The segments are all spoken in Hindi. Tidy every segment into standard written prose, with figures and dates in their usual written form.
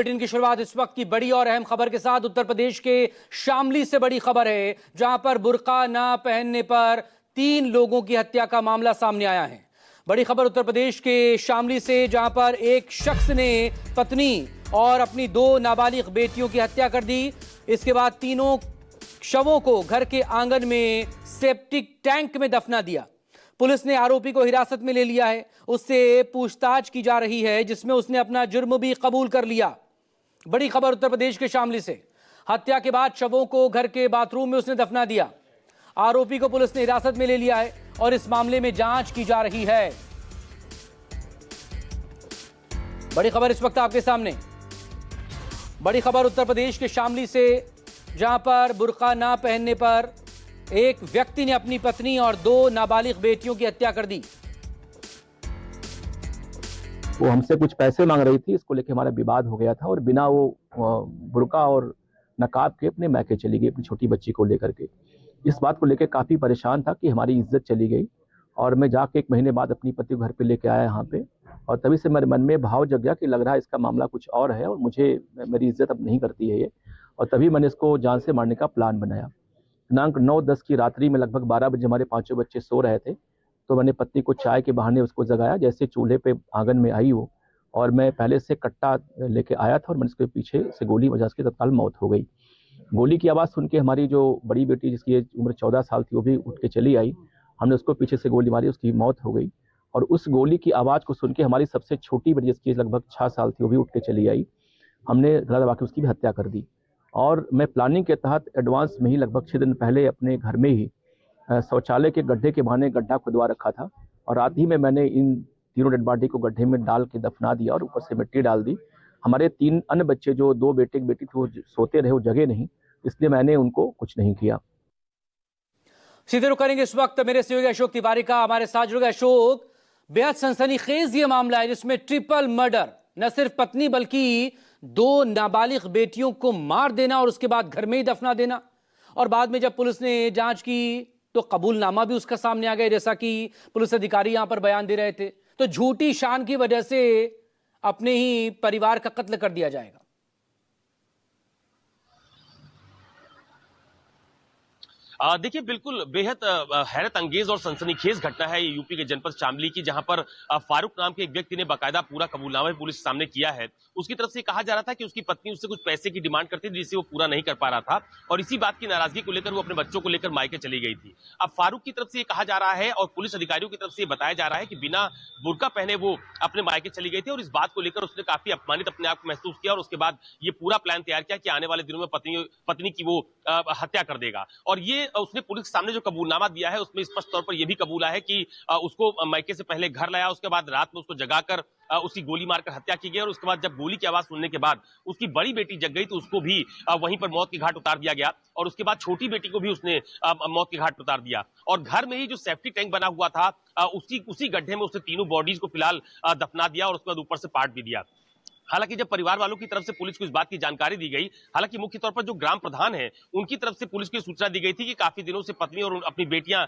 बुलेटिन की शुरुआत इस वक्त की बड़ी और अहम खबर के साथ। उत्तर प्रदेश के शामली से बड़ी खबर है, जहां पर बुर्का ना पहनने पर 3 लोगों की हत्या का मामला सामने आया है। बड़ी खबर उत्तर प्रदेश के शामली से, जहां पर एक शख्स ने पत्नी और अपनी 2 नाबालिग बेटियों की हत्या कर दी। इसके बाद तीनों शवों को घर के आंगन में सेप्टिक टैंक में दफना दिया। पुलिस ने आरोपी को हिरासत में ले लिया है, उससे पूछताछ की जा रही है, जिसमें उसने अपना जुर्म भी कबूल कर लिया। बड़ी खबर उत्तर प्रदेश के शामली से, हत्या के बाद शवों को घर के बाथरूम में उसने दफना दिया। आरोपी को पुलिस ने हिरासत में ले लिया है और इस मामले में जांच की जा रही है। बड़ी खबर इस वक्त आपके सामने, बड़ी खबर उत्तर प्रदेश के शामली से, जहां पर बुर्का ना पहनने पर एक व्यक्ति ने अपनी पत्नी और 2 नाबालिग बेटियों की हत्या कर दी। वो हमसे कुछ पैसे मांग रही थी, इसको लेके हमारा विवाद हो गया था और बिना वो बुर्का और नकाब के अपने मैके चली गई अपनी छोटी बच्ची को लेकर के। इस बात को लेकर काफी परेशान था कि हमारी इज्जत चली गई, और मैं जाके 1 महीने बाद अपनी पति को घर पे लेके आया यहाँ पे, और तभी से मेरे मन में भाव जग गया कि लग रहा है इसका मामला कुछ और है और मुझे मेरी इज्जत अब नहीं करती है ये, और तभी मैंने इसको जान से मारने का प्लान बनाया। दिनांक 9-10 की रात्रि में लगभग 12 बजे हमारे 5 बच्चे सो रहे थे, तो मैंने पत्नी को चाय के बहाने उसको जगाया। जैसे चूल्हे पे आंगन में आई वो, और मैं पहले से कट्टा लेके आया था और मैंने उसके पीछे से गोली बजा, उसकी तत्काल मौत हो गई। गोली की आवाज़ सुन के हमारी जो बड़ी बेटी, जिसकी उम्र 14 साल थी, वो भी उठ के चली आई। हमने उसको पीछे से गोली मारी, उसकी मौत हो गई। और उस गोली की आवाज़ को सुन के हमारी सबसे छोटी बेटी, जिसकी लगभग 6 साल थी, वो भी उठ के चली आई। हमने गला दबा के उसकी भी हत्या कर दी। और मैं प्लानिंग के तहत एडवांस में ही लगभग 6 दिन पहले अपने घर में ही शौचालय के गड्ढे के बहाने गड्ढा खुदवा रखा था, और रात ही में मैंने इन तीनों डेड बॉडी को गड्ढे में डाल के दफना दिया और ऊपर से मिट्टी डाल दी। हमारे 3 अन्य बच्चे, जो 2 बेटे एक बेटी थी, वो सोते रहे, वो जगह नहीं, इसलिए मैंने उनको कुछ नहीं किया। सीधे रुख करेंगे इस वक्त मेरे सहयोगी अशोक तिवारी का, हमारे साथ जुड़ गए। अशोक, बेहद सनसनीखेज ये मामला है जिसमें ट्रिपल मर्डर, न सिर्फ पत्नी बल्कि 2 नाबालिग बेटियों को मार देना और उसके बाद घर में ही दफना देना, और बाद में जब पुलिस ने जांच की तो कबूलनामा भी उसका सामने आ गया, जैसा कि पुलिस अधिकारी यहां पर बयान दे रहे थे। तो झूठी शान की वजह से अपने ही परिवार का कत्ल कर दिया जाएगा। देखिए, बिल्कुल बेहद हैरत अंगेज और सनसनीखेज घटना है ये यूपी के जनपद शामली की, जहां पर फारूक नाम के एक व्यक्ति ने बाकायदा पूरा कबूलनामा पुलिस के सामने किया है। उसकी तरफ से कहा जा रहा था कि उसकी पत्नी उससे कुछ पैसे की डिमांड करती थी, जिसे वो पूरा नहीं कर पा रहा था, और इसी बात की नाराजगी को लेकर वो अपने बच्चों को लेकर मायके चली गई थी। अब फारूक की तरफ से ये कहा जा रहा है और पुलिस अधिकारियों की तरफ से ये बताया जा रहा है कि बिना बुर्का पहने वो अपने मायके चली गई थी, और इस बात को लेकर उसने काफी अपमानित अपने आप को महसूस किया, और उसके बाद ये पूरा प्लान तैयार किया कि आने वाले दिनों में पत्नी की वो हत्या कर देगा। और ये उसने पुलिस के सामने जो कबूलनामा दिया है उसमें स्पष्ट तौर पर यह भी कबूला है कि उसको मायके से पहले घर लाया, उसके बाद रात में उसको जगाकर उसकी गोली मारकर हत्या की गई, और उसके बाद जब गोली की आवाज सुनने के बाद उसकी बड़ी बेटी जग गई तो उसको भी वहीं पर मौत के घाट उतार दिया गया, और उसके बाद छोटी बेटी को भी उसने मौत के घाट उतार दिया। और घर में ही जो सेफ्टी टैंक बना हुआ था, उसी गड्ढे में उसने तीनों बॉडीज को फिलहाल दफना दिया, और उसके बाद ऊपर से पाट भी दिया। हालांकि जब परिवार वालों की तरफ से पुलिस को इस बात की जानकारी दी गई, हालांकि मुख्य तौर पर जो ग्राम प्रधान है उनकी तरफ से पुलिस को सूचना दी गई थी कि काफी दिनों से पत्नी और अपनी बेटियां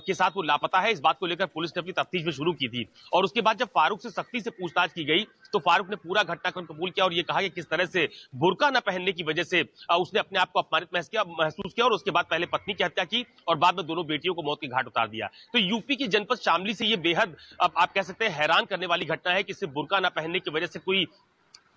के साथ वो लापता है। इस बात को लेकर पुलिस ने अपनी तफ्तीश भी शुरू की थी, और उसके बाद जब फारूक से सख्ती से पूछताछ की गई तो फारूक ने पूरा घटनाक्रम कबूल किया और ये कहा कि किस तरह से बुर्का न पहनने की वजह से उसने अपने आप को अपमानित महसूस किया, और उसके बाद पहले पत्नी की हत्या की और बाद में दोनों बेटियों को मौत के घाट उतार दिया। तो यूपी की जनपद शामली से ये बेहद आप कह सकते हैं हैरान करने वाली घटना है कि सिर्फ बुर्का न पहनने की वजह से कोई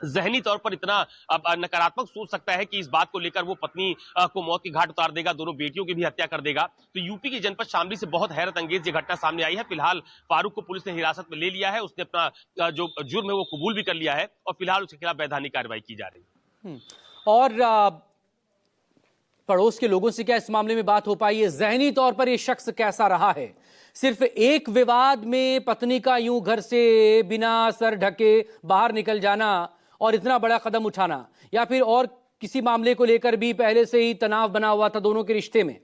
जहनी तौर पर इतना नकारात्मक सोच सकता है कि इस बात को लेकर वो पत्नी को मौत के घाट उतार देगा, दोनों बेटियों की भी हत्या कर देगा। तो यूपी की जनपद शामली से बहुत हैरत अंगेज ये घटना सामने आई है। फिलहाल फारूक को पुलिस ने हिरासत में ले लिया है, उसने अपना जो जुर्म है वो कबूल भी कर लिया है, और फिलहाल उसके खिलाफ वैधानिक कार्रवाई की जा रही है। और पड़ोस के लोगों से क्या इस मामले में बात हो पाई है? जहनी तौर पर यह शख्स कैसा रहा है? सिर्फ एक विवाद में पत्नी का यूं घर से बिना सर ढके बाहर निकल जाना और इतना बड़ा कदम उठाना, या फिर और किसी मामले को लेकर भी पहले से ही तनाव बना हुआ था दोनों के रिश्ते में?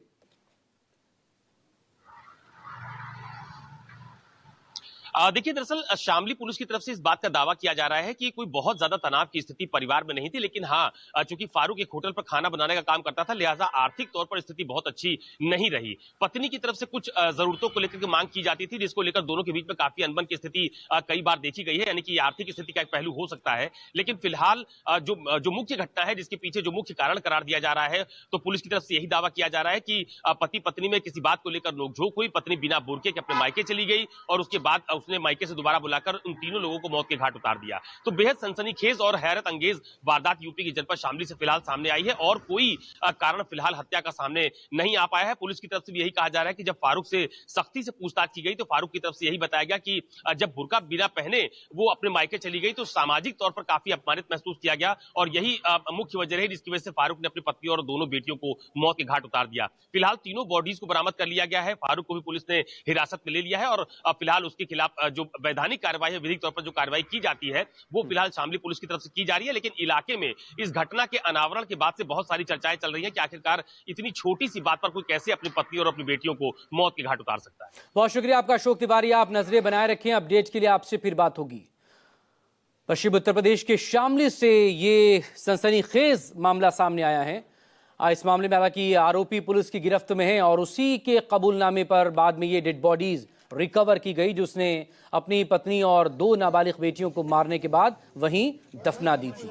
देखिए दरअसल शामली पुलिस की तरफ से इस बात का दावा किया जा रहा है कि कोई बहुत ज्यादा तनाव की स्थिति परिवार में नहीं थी, लेकिन हाँ चूंकि फारूक एक होटल पर खाना बनाने का काम करता था, लिहाजा आर्थिक तौर पर स्थिति बहुत अच्छी नहीं रही। पत्नी की तरफ से कुछ जरूरतों को लेकर मांग की जाती थी, जिसको लेकर दोनों के बीच में काफी अनबन की स्थिति कई बार देखी गई है, यानी कि आर्थिक स्थिति का एक पहलू हो सकता है। लेकिन फिलहाल जो मुख्य घटना है, जिसके पीछे जो मुख्य कारण करार दिया जा रहा है, तो पुलिस की तरफ से यही दावा किया जा रहा है कि पति पत्नी में किसी बात को लेकर नोकझोंक हुई, पत्नी बिना बुर्के के अपने मायके चली गई और उसके बाद उसने मायके से दोबारा बुलाकर उन तीनों लोगों को मौत के घाट उतार दिया। तो बेहद सनसनीखेज और हैरत अंगेज वारदात यूपी की जनपद शामली से फिलहाल सामने आई है और कोई कारण फिलहाल हत्या का सामने नहीं आ पाया है। पुलिस की तरफ से भी यही कहा जा रहा है कि जब फारूक से सख्ती से पूछताछ की गई तो फारूक की तरफ से यही बताया गया कि जब बुर्का बिना पहने वो अपने मायके चली गई तो सामाजिक तौर पर काफी अपमानित महसूस किया गया और यही मुख्य वजह रही जिसकी वजह से फारूक ने अपनी पत्नी और दोनों बेटियों को मौत के घाट उतार दिया। फिलहाल तीनों बॉडीज को बरामद कर लिया गया है। फारूक को भी पुलिस ने हिरासत में ले लिया है और फिलहाल उसके खिलाफ जो वैधानिक कार्रवाई है, विधिक तौर पर जो कार्रवाई की जाती है, वो फिलहाल शामली पुलिस की तरफ से की जा रही है। लेकिन इलाके में इस घटना के अनावरण के बाद से बहुत सारी चर्चाएं चल रही हैं कि आखिरकार इतनी छोटी सी बात पर कोई कैसे अपनी पत्नी और अपनी बेटियों को मौत के घाट उतार सकता है। बहुत शुक्रिया आपका अशोक तिवारी, आप नजरें बनाए रखें, अपडेट के लिए आपसे फिर बात होगी। पश्चिम उत्तर प्रदेश के शामली से ये सनसनीखेज मामला सामने आया है। इस मामले में हालांकि आरोपी पुलिस की गिरफ्त में है और उसी के कबूलनामे पर बाद में ये डेड बॉडीज रिकवर की गई, जिसने अपनी पत्नी और 2 नाबालिग बेटियों को मारने के बाद वहीं दफना दी थी।